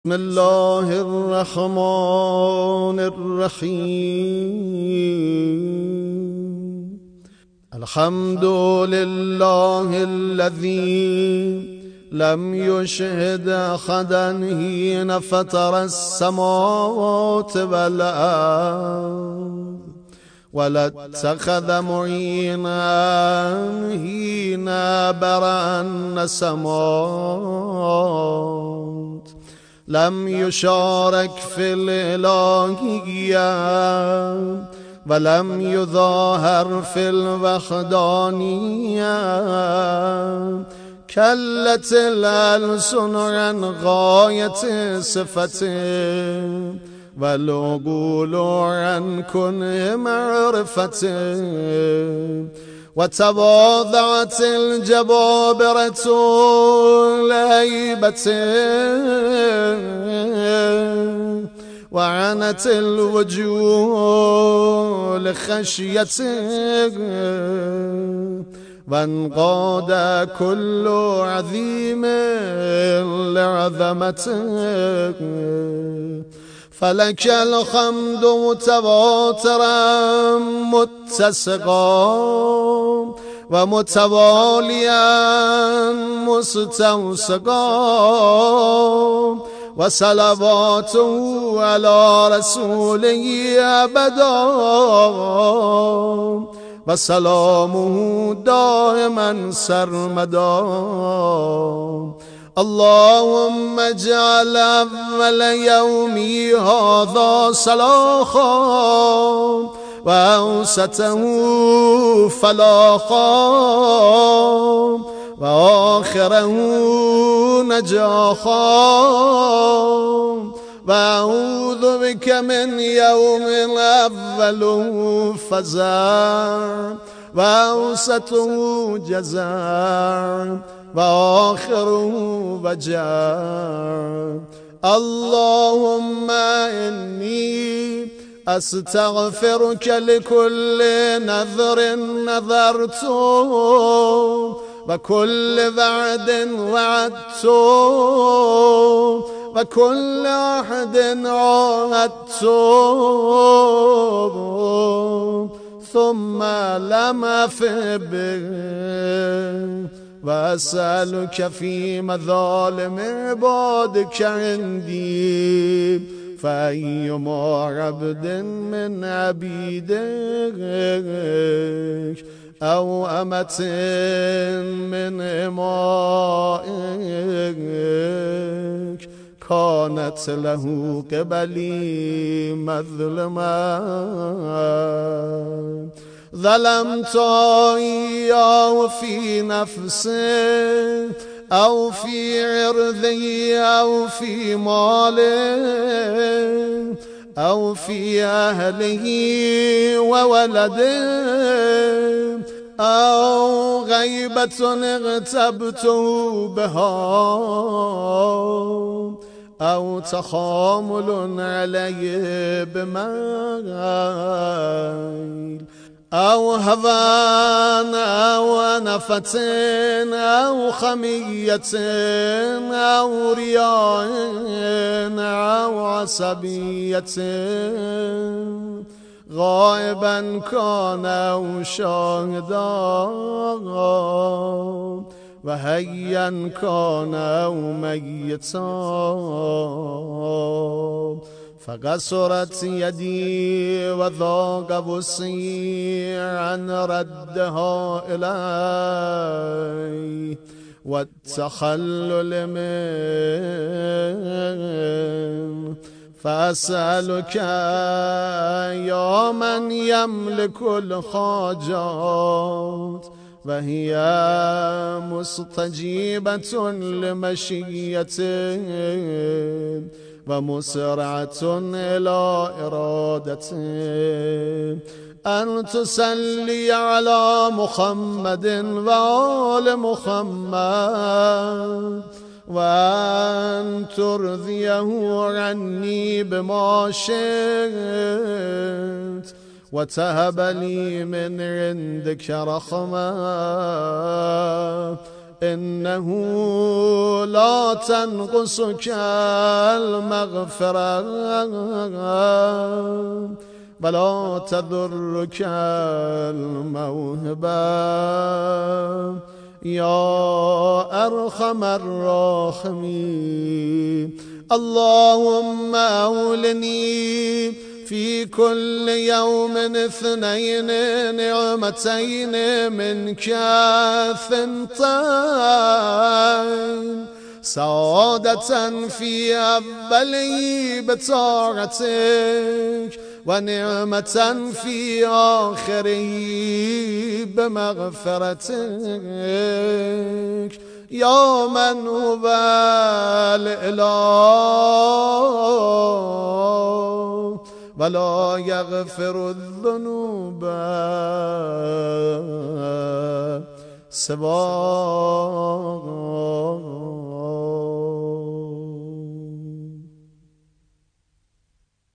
بسم الله الرحمن الرحيم. الحمد لله الذي لم يشهد أحدا حين فطر السماوات والأرض ولا اتخذ معينا حين برأ السماوات. لم يشارك في الإلهية ولم يظاهر في الوحدانية. كلت الألسن عن غاية صفته والعقول عن كنه معرفته. وتواضعت الجبابرة لهيبته وعنت الوجوه لخشيته. وانقاد كل عظيم لعظمته. فلك الحمد متواترا متسقا ومتواليا مستوسقا. وصلواته على رسوله أبدا وسلامه دائما سرمدا. اللهم اجعل أول يومي هذا صلاحا وأوسطه فلاحا وآخره نجاحا. وأعوذ بك من يوم أوله فزع وأوسطه جزع وآخره وجع. اللهم إني أستغفرك لكل نذر نذرته وكل وعد وعدته وكل عهد عاهدته ثم لم أف به. وأسألك في مظالم عبادك عندي فأيما عبد من عبيدك أو أمة من إمائك كانت له قبلي مظلمة ظلمت إياه في نفسه أو في عرضه أو في ماله أو في أهله وولده أو غيبة اغتبته بها أو تخامل عليه بميل أو هوان أو نفة أو خمية أو رياء أو عصبية غائبا كان أو شاهدا وحيا كان أو ميتا. فقصرت يدي وضاق وسعي عن ردها إلي والتخلل منه. فأسألك يا من يملك الحاجات وهي مستجيبة لمشيته ومسرعة إلى إرادته أن تصلي على محمد وآل محمد وأن ترضيه عني بما شئت وتهب لي من عندك رحمة إنه لا تنقصك المغفرة ولا تضرك الموهبة يا أرحم الراحمين. اللهم أولني في كل يوم 2 نعمتين منك 2 سعادة في أولي بطاعتك ونعمة في آخره بمغفرتك يا من هو الإله ولا يغفر الذنوب سواك.